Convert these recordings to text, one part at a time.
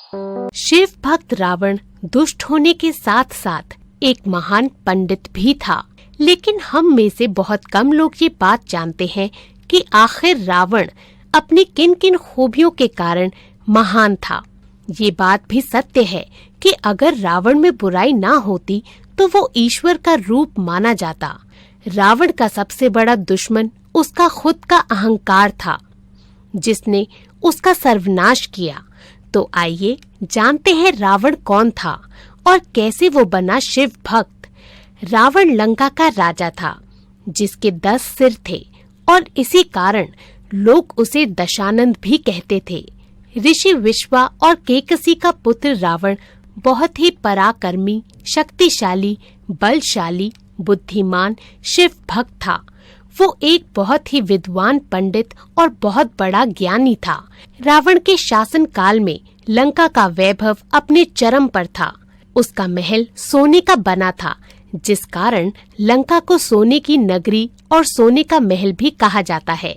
शिव भक्त रावण दुष्ट होने के साथ साथ एक महान पंडित भी था, लेकिन हम में से बहुत कम लोग ये बात जानते हैं कि आखिर रावण अपनी किन किन खूबियों के कारण महान था। ये बात भी सत्य है कि अगर रावण में बुराई ना होती तो वो ईश्वर का रूप माना जाता। रावण का सबसे बड़ा दुश्मन उसका खुद का अहंकार था, जिसने उसका सर्वनाश किया। तो आइए जानते हैं रावण कौन था और कैसे वो बना शिव भक्त। रावण लंका का राजा था, जिसके 10 सिर थे और इसी कारण लोग उसे दशानंद भी कहते थे। ऋषि विश्वा और केकसी का पुत्र रावण बहुत ही पराक्रमी, शक्तिशाली, बलशाली, बुद्धिमान शिव भक्त था। वो एक बहुत ही विद्वान पंडित और बहुत बड़ा ज्ञानी था। रावण के शासन काल में लंका का वैभव अपने चरम पर था। उसका महल सोने का बना था, जिस कारण लंका को सोने की नगरी और सोने का महल भी कहा जाता है।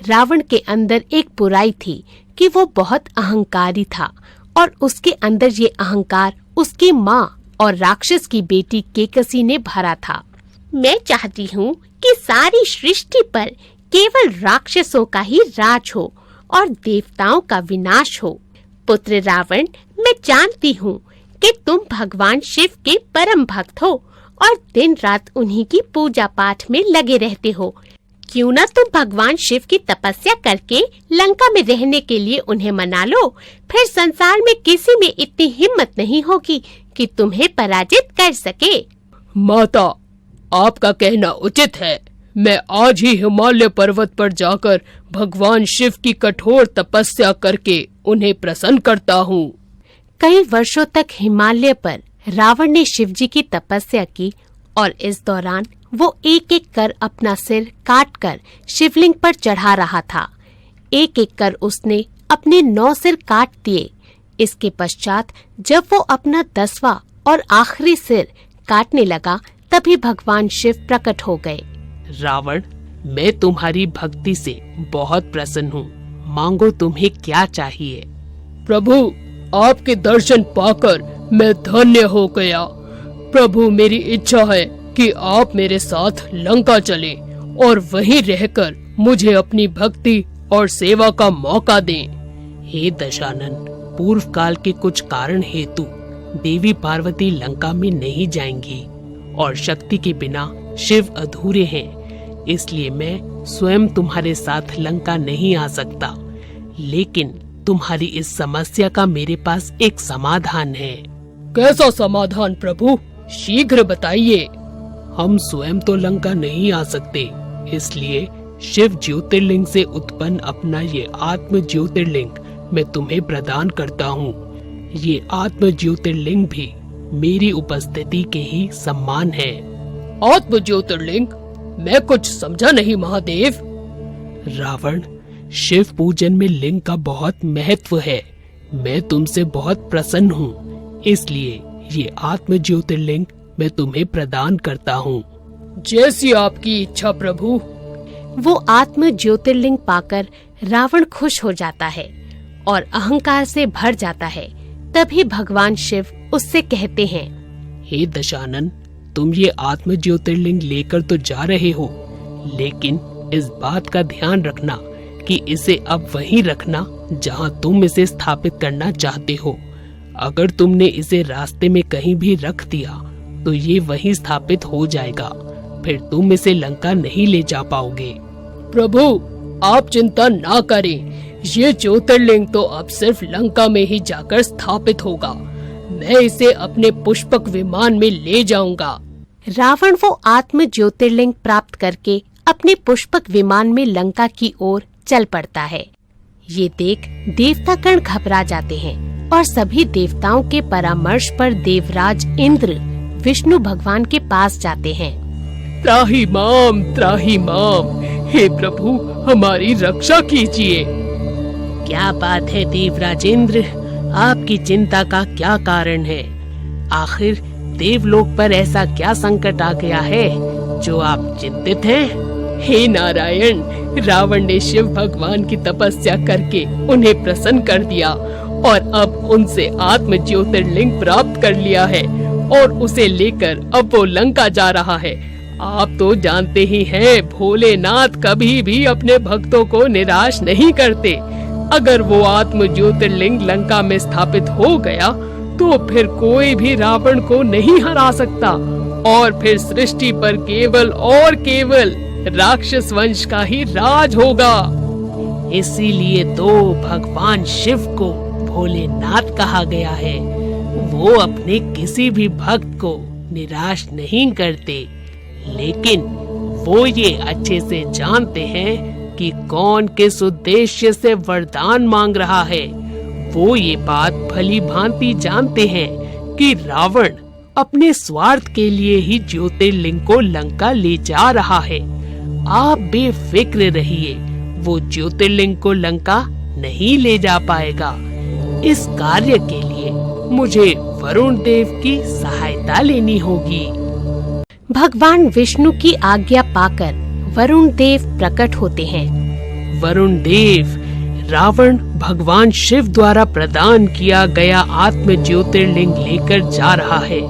रावण के अंदर एक बुराई थी कि वो बहुत अहंकारी था और उसके अंदर ये अहंकार उसकी माँ और राक्षस की बेटी केकसी ने भरा था। मैं चाहती हूँ कि सारी सृष्टि पर केवल राक्षसों का ही राज हो और देवताओं का विनाश हो। पुत्र रावण, मैं जानती हूँ कि तुम भगवान शिव के परम भक्त हो और दिन रात उन्हीं की पूजा पाठ में लगे रहते हो। क्यों न तुम भगवान शिव की तपस्या करके लंका में रहने के लिए उन्हें मना लो, फिर संसार में किसी में इतनी हिम्मत नहीं होगी कि तुम्हें पराजित कर सके। माता, आपका कहना उचित है। मैं आज ही हिमालय पर्वत पर जाकर भगवान शिव की कठोर तपस्या करके उन्हें प्रसन्न करता हूँ। कई वर्षों तक हिमालय पर रावण ने शिवजी की तपस्या की और इस दौरान वो एक एक कर अपना सिर काट कर शिवलिंग पर चढ़ा रहा था। एक एक कर उसने अपने 9 सिर काट दिए। इसके पश्चात जब वो अपना 10वां और आखिरी सिर काटने लगा, तभी भगवान शिव प्रकट हो गए। रावण, मैं तुम्हारी भक्ति से बहुत प्रसन्न हूँ। मांगो, तुम्हें क्या चाहिए? प्रभु, आपके दर्शन पाकर मैं धन्य हो गया। प्रभु, मेरी इच्छा है कि आप मेरे साथ लंका चलें और वहीं रहकर मुझे अपनी भक्ति और सेवा का मौका दें। हे दशानन, पूर्व काल के कुछ कारण हेतु देवी पार्वती लंका में नहीं जाएंगी और शक्ति के बिना शिव अधूरे हैं। इसलिए मैं स्वयं तुम्हारे साथ लंका नहीं आ सकता, लेकिन तुम्हारी इस समस्या का मेरे पास एक समाधान है। कैसा समाधान प्रभु? शीघ्र बताइए। हम स्वयं तो लंका नहीं आ सकते, इसलिए शिव ज्योतिर्लिंग से उत्पन्न अपना ये आत्म ज्योतिर्लिंग मैं तुम्हें प्रदान करता हूँ। ये आत्म ज्योतिर्लिंग भी मेरी उपस्थिति के ही सम्मान है। आत्म ज्योतिर्लिंग? मैं कुछ समझा नहीं महादेव। रावण, शिव पूजन में लिंग का बहुत महत्व है। मैं तुमसे बहुत प्रसन्न हूँ, इसलिए ये आत्म ज्योतिर्लिंग मैं तुम्हें प्रदान करता हूँ। जैसी आपकी इच्छा प्रभु। वो आत्म ज्योतिर्लिंग पाकर रावण खुश हो जाता है और अहंकार से भर जाता है। तभी भगवान शिव उससे कहते हैं, हे दशानन, तुम ये आत्म ज्योतिर्लिंग लेकर तो जा रहे हो, लेकिन इस बात का ध्यान रखना कि इसे अब वहीं रखना जहाँ तुम इसे स्थापित करना चाहते हो। अगर तुमने इसे रास्ते में कहीं भी रख दिया तो ये वहीं स्थापित हो जाएगा, फिर तुम इसे लंका नहीं ले जा पाओगे। प्रभु, आप चिंता ना करें, ये ज्योतिर्लिंग तो अब सिर्फ लंका में ही जाकर स्थापित होगा। मैं इसे अपने पुष्पक विमान में ले जाऊंगा। रावण वो आत्म ज्योतिर्लिंग प्राप्त करके अपने पुष्पक विमान में लंका की ओर चल पड़ता है। ये देख देवतागण घबरा जाते हैं और सभी देवताओं के परामर्श पर देवराज इंद्र विष्णु भगवान के पास जाते हैं। त्राहि माम, त्राहि माम, हे प्रभु हमारी रक्षा कीजिए। क्या बात है देवराज इंद्र, आपकी चिंता का क्या कारण है? आखिर देवलोक पर ऐसा क्या संकट आ गया है जो आप चिंतित हैं? हे नारायण, रावण ने शिव भगवान की तपस्या करके उन्हें प्रसन्न कर दिया और अब उनसे आत्म ज्योतिर्लिंग प्राप्त कर लिया है और उसे लेकर अब वो लंका जा रहा है। आप तो जानते ही हैं, भोलेनाथ कभी भी अपने भक्तों को निराश नहीं करते। अगर वो आत्म ज्योतिर्लिंग लंका में स्थापित हो गया तो फिर कोई भी रावण को नहीं हरा सकता और फिर सृष्टि पर केवल और केवल राक्षस वंश का ही राज होगा। इसीलिए तो भगवान शिव को भोलेनाथ कहा गया है। वो अपने किसी भी भक्त को निराश नहीं करते, लेकिन वो ये अच्छे से जानते हैं कि कौन किस उद्देश्य से वरदान मांग रहा है। वो ये बात भली भांति जानते हैं कि रावण अपने स्वार्थ के लिए ही ज्योतिर्लिंग को लंका ले जा रहा है। आप बेफिक्र रहिए, वो ज्योतिर्लिंग को लंका नहीं ले जा पाएगा। इस कार्य के लिए मुझे वरुण देव की सहायता लेनी होगी। भगवान विष्णु की आज्ञा पाकर वरुण देव प्रकट होते हैं। वरुण देव, रावण भगवान शिव द्वारा प्रदान किया गया आत्म ज्योतिर्लिंग लेकर जा रहा है।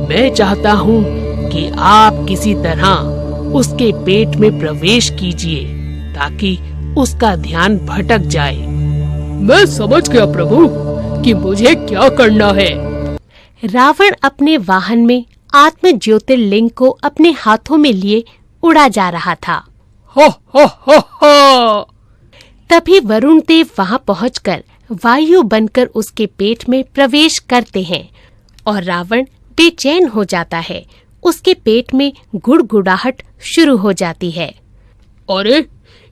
मैं चाहता हूँ कि आप किसी तरह उसके पेट में प्रवेश कीजिए ताकि उसका ध्यान भटक जाए। मैं समझ गया प्रभु कि मुझे क्या करना है। रावण अपने वाहन में आत्म ज्योतिर्लिंग को अपने हाथों में लिए उड़ा जा रहा था। हा हा हा हा। तभी वरुण देव वहां पहुंचकर वायु बनकर उसके पेट में प्रवेश करते हैं और रावण बेचैन हो जाता है। उसके पेट में गुड़गुड़ाहट शुरू हो जाती है। अरे,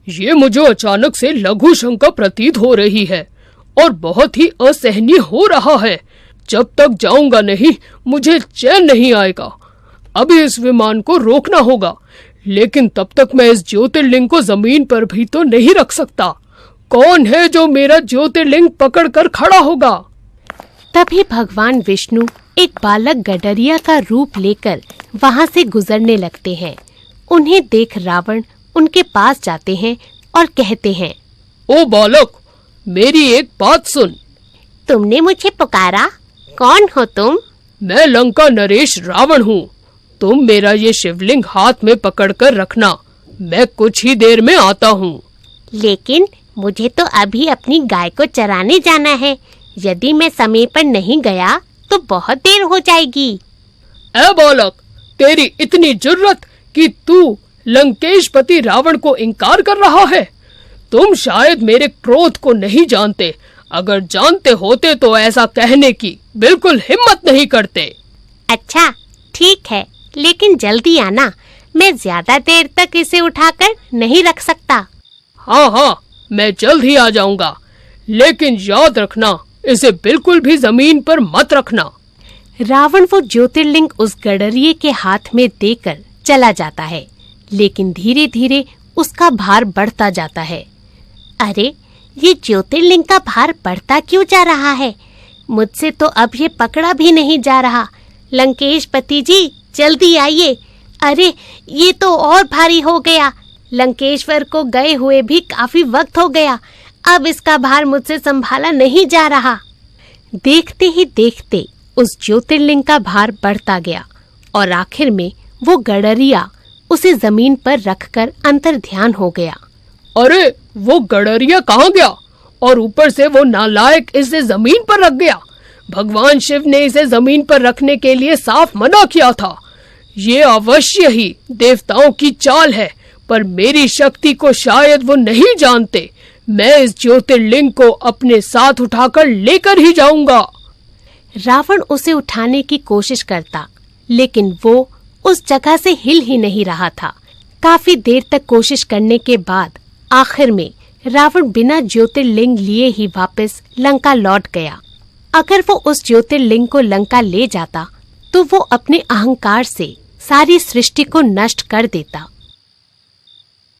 ये मुझे अचानक से लघु शंका प्रतीत हो रही है और बहुत ही असहनीय हो रहा है। जब तक जाऊंगा नहीं मुझे चैन नहीं आएगा। अभी इस विमान को रोकना होगा, लेकिन तब तक मैं इस ज्योतिर्लिंग को जमीन पर भी तो नहीं रख सकता। कौन है जो मेरा ज्योतिर्लिंग पकड़कर खड़ा होगा? तभी भगवान विष्णु एक बालक गडरिया का रूप लेकर वहां से गुजरने लगते हैं। उन्हें देख रावण उनके पास जाते हैं और कहते हैं, ओ बालक, मेरी एक बात सुन। तुमने मुझे पुकारा? कौन हो तुम? मैं लंका नरेश रावण हूँ। तुम मेरा ये शिवलिंग हाथ में पकड़कर रखना, मैं कुछ ही देर में आता हूँ। लेकिन मुझे तो अभी अपनी गाय को चराने जाना है। यदि मैं समय पर नहीं गया तो बहुत देर हो जाएगी। ए बालक, तेरी इतनी जुर्रत कि तू लंकेशपति रावण को इनकार कर रहा है। तुम शायद मेरे क्रोध को नहीं जानते। अगर जानते होते तो ऐसा कहने की बिल्कुल हिम्मत नहीं करते। अच्छा ठीक है, लेकिन जल्दी आना। मैं ज्यादा देर तक इसे उठाकर नहीं रख सकता। हाँ हाँ, मैं जल्द ही आ जाऊंगा, लेकिन याद रखना इसे बिल्कुल भी जमीन पर मत रखना। रावण वो ज्योतिर्लिंग उस गडरिये के हाथ में देकर चला जाता है, लेकिन धीरे धीरे उसका भार बढ़ता जाता है। अरे, ये ज्योतिर्लिंग का भार बढ़ता क्यों जा रहा है? मुझसे तो अब ये पकड़ा भी नहीं जा रहा। लंकेशपति जी, जल्दी आइए। अरे, ये तो और भारी हो गया। लंकेश्वर को गए हुए भी काफी वक्त हो गया। अब इसका भार मुझसे संभाला नहीं जा रहा। देखते ही देखते उस ज्योतिर्लिंग का भार बढ़ता गया और आखिर में वो गडरिया उसे जमीन पर रखकर अंतर ध्यान हो गया। अरे, वो गडरिया कहाँ गया? और ऊपर से वो नालायक इसे जमीन पर रख गया। भगवान शिव ने इसे जमीन पर रखने के लिए साफ मना किया था। ये अवश्य ही देवताओं की चाल है, पर मेरी शक्ति को शायद वो नहीं जानते। मैं इस ज्योतिर्लिंग को अपने साथ उठाकर लेकर ही जाऊंगा। रावण उसे उठाने की कोशिश करता, लेकिन वो उस जगह से हिल ही नहीं रहा था। काफी देर तक कोशिश करने के बाद आखिर में रावण बिना ज्योतिर्लिंग लिए ही वापस लंका लौट गया। अगर वो उस ज्योतिर्लिंग को लंका ले जाता तो वो अपने अहंकार से सारी सृष्टि को नष्ट कर देता।